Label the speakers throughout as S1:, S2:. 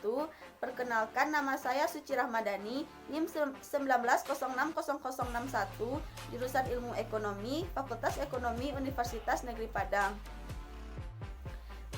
S1: wabarakatuh. Perkenalkan, nama saya Suci Rahmadani, NIM 19060061, jurusan Ilmu Ekonomi, Fakultas Ekonomi Universitas Negeri Padang.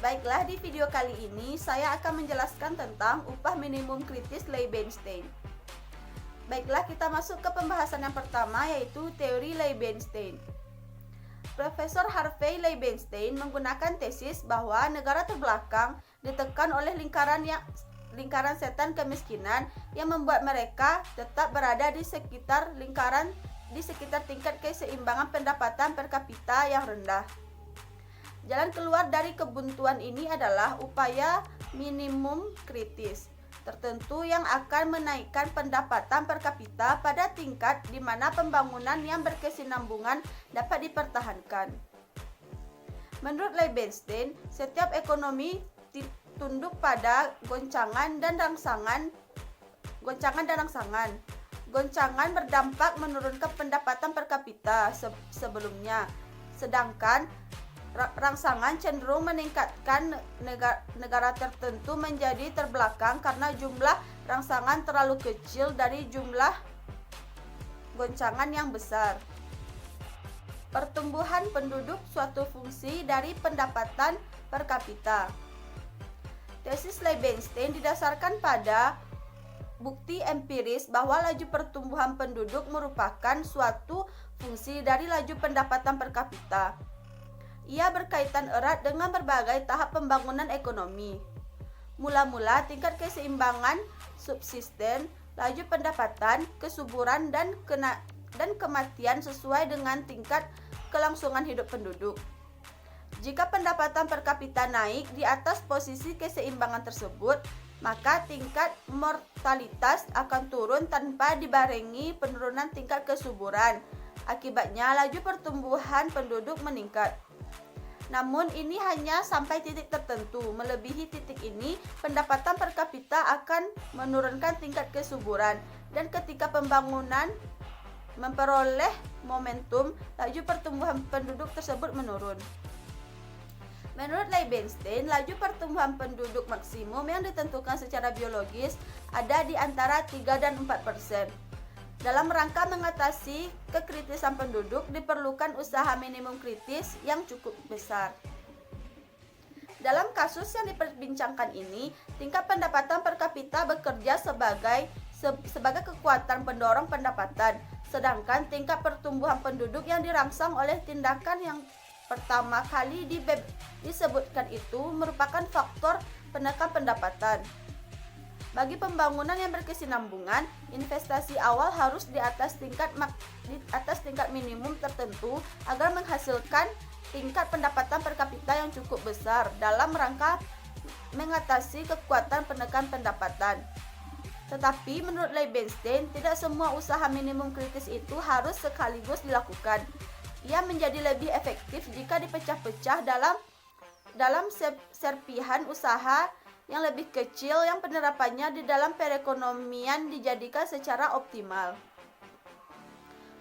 S1: Baiklah, di video kali ini saya akan menjelaskan tentang upah minimum kritis Leybenstein. Baiklah, kita masuk ke pembahasan yang pertama, yaitu teori Leybenstein. Profesor Harvey Leybenstein menggunakan tesis bahwa negara terbelakang ditekan oleh lingkaran setan kemiskinan yang membuat mereka tetap berada di sekitar tingkat keseimbangan pendapatan per kapita yang rendah. Jalan keluar dari kebuntuan ini adalah upaya minimum kritis tertentu yang akan menaikkan pendapatan per kapita pada tingkat di mana pembangunan yang berkesinambungan dapat dipertahankan. Menurut Leybenstein, setiap ekonomi tunduk pada goncangan dan rangsangan. Goncangan berdampak menurunkan pendapatan per kapita sebelumnya, sedangkan rangsangan cenderung meningkatkan negara tertentu menjadi terbelakang karena jumlah rangsangan terlalu kecil dari jumlah goncangan yang besar. Pertumbuhan penduduk suatu fungsi dari pendapatan per kapita. Tesis Leybenstein didasarkan pada bukti empiris bahwa laju pertumbuhan penduduk merupakan suatu fungsi dari laju pendapatan per kapita. Ia berkaitan erat dengan berbagai tahap pembangunan ekonomi. Mula-mula tingkat keseimbangan subsisten, laju pendapatan, kesuburan, dan kematian sesuai dengan tingkat kelangsungan hidup penduduk. Jika pendapatan per kapita naik di atas posisi keseimbangan tersebut, maka tingkat mortalitas akan turun tanpa dibarengi penurunan tingkat kesuburan. Akibatnya, laju pertumbuhan penduduk meningkat. Namun ini hanya sampai titik tertentu. Melebihi titik ini, pendapatan per kapita akan menurunkan tingkat kesuburan, dan ketika pembangunan memperoleh momentum, laju pertumbuhan penduduk tersebut menurun. Menurut Leybenstein, laju pertumbuhan penduduk maksimum yang ditentukan secara biologis ada di antara 3 dan 4%. Dalam rangka mengatasi kekritisan penduduk, diperlukan usaha minimum kritis yang cukup besar. Dalam kasus yang diperbincangkan ini, tingkat pendapatan per kapita bekerja sebagai kekuatan pendorong pendapatan, sedangkan tingkat pertumbuhan penduduk yang dirangsang oleh tindakan yang pertama kali disebutkan itu merupakan faktor penekan pendapatan. Bagi pembangunan yang berkesinambungan, investasi awal harus di atas tingkat minimum tertentu agar menghasilkan tingkat pendapatan per kapita yang cukup besar dalam rangka mengatasi kekuatan penekan pendapatan. Tetapi menurut Leybenstein, tidak semua usaha minimum kritis itu harus sekaligus dilakukan. Ia menjadi lebih efektif jika dipecah-pecah dalam serpihan usaha yang lebih kecil yang penerapannya di dalam perekonomian dijadikan secara optimal.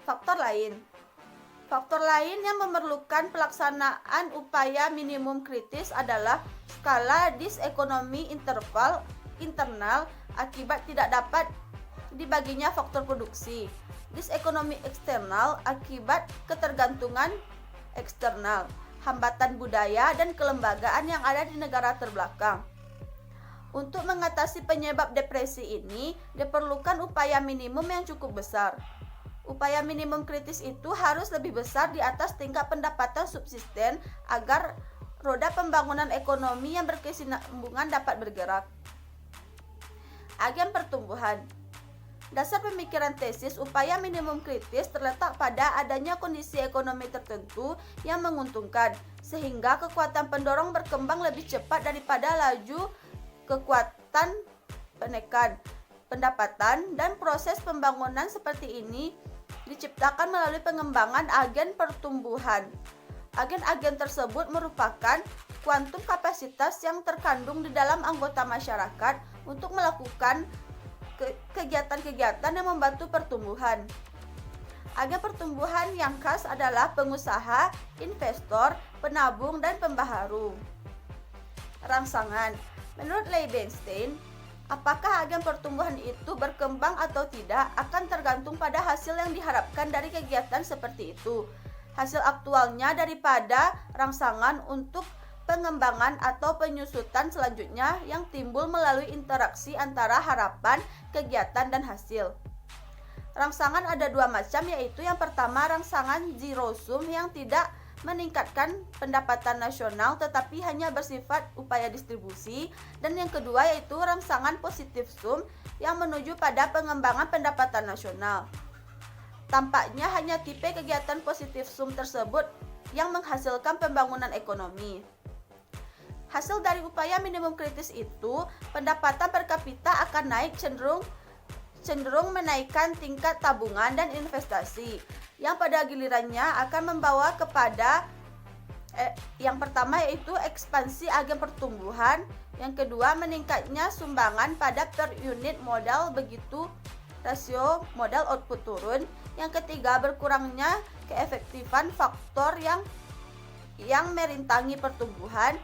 S1: Faktor lain yang memerlukan pelaksanaan upaya minimum kritis adalah skala disekonomi internal akibat tidak dapat dibaginya faktor produksi, disekonomi eksternal akibat ketergantungan eksternal, hambatan budaya dan kelembagaan yang ada di negara terbelakang. Untuk mengatasi penyebab depresi ini, diperlukan upaya minimum yang cukup besar. Upaya minimum kritis itu harus lebih besar di atas tingkat pendapatan subsisten agar roda pembangunan ekonomi yang berkesinambungan dapat bergerak. Agen pertumbuhan. Dasar pemikiran tesis upaya minimum kritis terletak pada adanya kondisi ekonomi tertentu yang menguntungkan, sehingga kekuatan pendorong berkembang lebih cepat daripada laju kekuatan penekan pendapatan, dan proses pembangunan seperti ini diciptakan melalui pengembangan agen pertumbuhan. Agen-agen tersebut merupakan kuantum kapasitas yang terkandung di dalam anggota masyarakat untuk melakukan kegiatan-kegiatan yang membantu pertumbuhan. Agen pertumbuhan yang khas adalah pengusaha, investor, penabung, dan pembaharu. Rangsangan. Menurut Leybenstein, Apakah agen pertumbuhan itu berkembang atau tidak akan tergantung pada hasil yang diharapkan dari kegiatan seperti itu. Hasil aktualnya daripada rangsangan untuk pengembangan atau penyusutan selanjutnya yang timbul melalui interaksi antara harapan, kegiatan, dan hasil. Rangsangan ada dua macam, yaitu yang pertama rangsangan zero sum yang tidak meningkatkan pendapatan nasional tetapi hanya bersifat upaya distribusi, dan yang kedua yaitu rangsangan positif sum yang menuju pada pengembangan pendapatan nasional. Tampaknya hanya tipe kegiatan positif sum tersebut yang menghasilkan pembangunan ekonomi. Hasil dari upaya minimum kritis itu, pendapatan per kapita akan naik cenderung menaikkan tingkat tabungan dan investasi, yang pada gilirannya akan membawa kepada yang pertama yaitu ekspansi agen pertumbuhan, yang kedua meningkatnya sumbangan pada per unit modal begitu rasio modal output turun, yang ketiga berkurangnya keefektifan faktor yang merintangi pertumbuhan,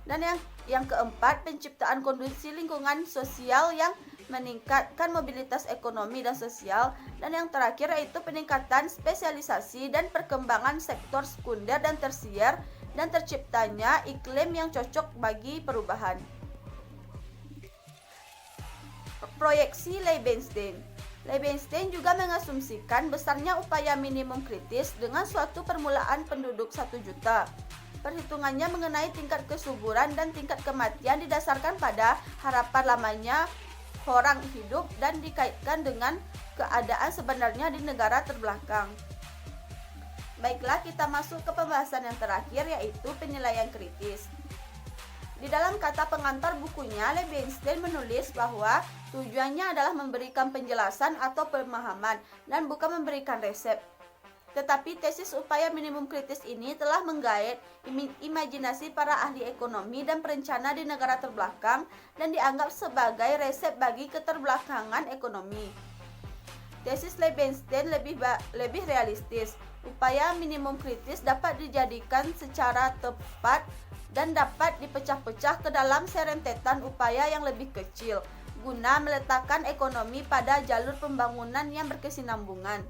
S1: dan yang keempat penciptaan kondisi lingkungan sosial yang meningkatkan mobilitas ekonomi dan sosial, dan yang terakhir yaitu peningkatan spesialisasi dan perkembangan sektor sekunder dan tersier dan terciptanya iklim yang cocok bagi perubahan. Proyeksi Leibenstein juga mengasumsikan besarnya upaya minimum kritis dengan suatu permulaan penduduk 1 juta. Perhitungannya mengenai tingkat kesuburan dan tingkat kematian didasarkan pada harapan lamanya orang hidup dan dikaitkan dengan keadaan sebenarnya di negara terbelakang. Baiklah, kita masuk ke pembahasan yang terakhir, yaitu penilaian kritis. Di dalam kata pengantar bukunya, Leibenstein menulis bahwa tujuannya adalah memberikan penjelasan atau pemahaman dan bukan memberikan resep. Tetapi tesis upaya minimum kritis ini telah menggait imajinasi para ahli ekonomi dan perencana di negara terbelakang dan dianggap sebagai resep bagi keterbelakangan ekonomi. Tesis Leibenstein lebih realistis. Upaya minimum kritis dapat dijadikan secara tepat dan dapat dipecah-pecah ke dalam serentetan upaya yang lebih kecil guna meletakkan ekonomi pada jalur pembangunan yang berkesinambungan.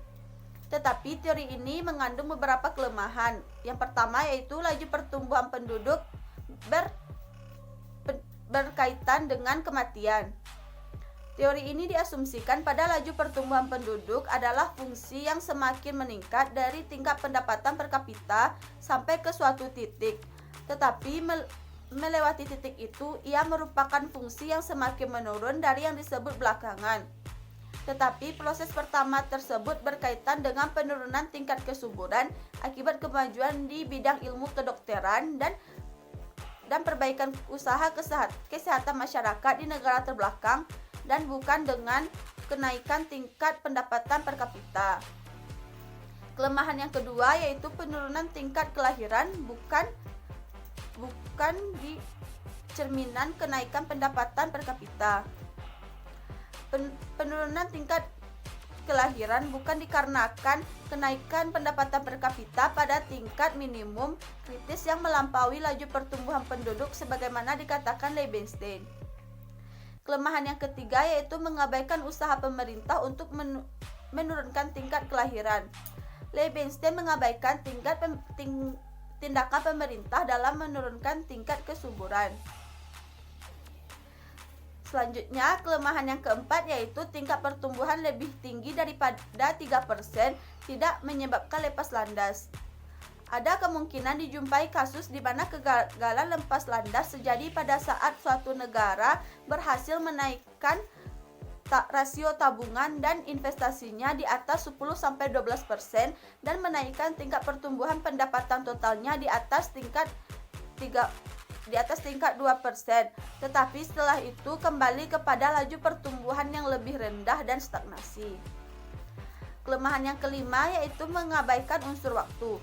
S1: Tetapi teori ini mengandung beberapa kelemahan. Yang pertama yaitu laju pertumbuhan penduduk berkaitan dengan kematian. Teori ini diasumsikan pada laju pertumbuhan penduduk adalah fungsi yang semakin meningkat dari tingkat pendapatan per kapita sampai ke suatu titik. Tetapi melewati titik itu, ia merupakan fungsi yang semakin menurun dari yang disebut belakangan. Tetapi proses pertama tersebut berkaitan dengan penurunan tingkat kesuburan akibat kemajuan di bidang ilmu kedokteran dan perbaikan usaha kesehatan masyarakat di negara terbelakang, dan bukan dengan kenaikan tingkat pendapatan per kapita. Kelemahan yang kedua yaitu penurunan tingkat kelahiran bukan di cerminan kenaikan pendapatan per kapita. Penurunan tingkat kelahiran bukan dikarenakan kenaikan pendapatan per kapita pada tingkat minimum kritis yang melampaui laju pertumbuhan penduduk sebagaimana dikatakan Leibenstein. Kelemahan yang ketiga yaitu mengabaikan usaha pemerintah untuk menurunkan tingkat kelahiran. Leibenstein mengabaikan tindakan pemerintah dalam menurunkan tingkat kesuburan. Selanjutnya, kelemahan yang keempat yaitu tingkat pertumbuhan lebih tinggi daripada 3% tidak menyebabkan lepas landas. Ada kemungkinan dijumpai kasus di mana kegagalan lepas landas terjadi pada saat suatu negara berhasil menaikkan rasio tabungan dan investasinya di atas 10-12% dan menaikkan tingkat pertumbuhan pendapatan totalnya di atas tingkat 2%, tetapi setelah itu kembali kepada laju pertumbuhan yang lebih rendah dan stagnasi. Kelemahan yang kelima yaitu mengabaikan unsur waktu.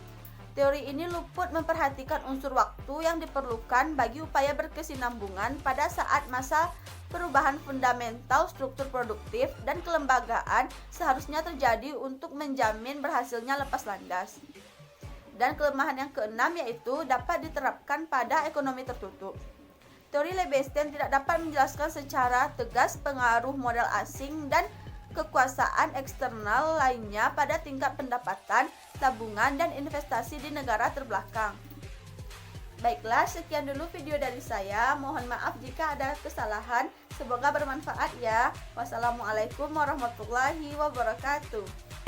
S1: Teori ini luput memperhatikan unsur waktu yang diperlukan bagi upaya berkesinambungan pada saat masa perubahan fundamental struktur produktif dan kelembagaan seharusnya terjadi untuk menjamin berhasilnya lepas landas. Dan kelemahan yang keenam yaitu dapat diterapkan pada ekonomi tertutup. Teori Liebenstein tidak dapat menjelaskan secara tegas pengaruh modal asing dan kekuasaan eksternal lainnya pada tingkat pendapatan, tabungan, dan investasi di negara terbelakang. Baiklah, sekian dulu video dari saya. Mohon maaf jika ada kesalahan. Semoga bermanfaat ya. Wassalamualaikum warahmatullahi wabarakatuh.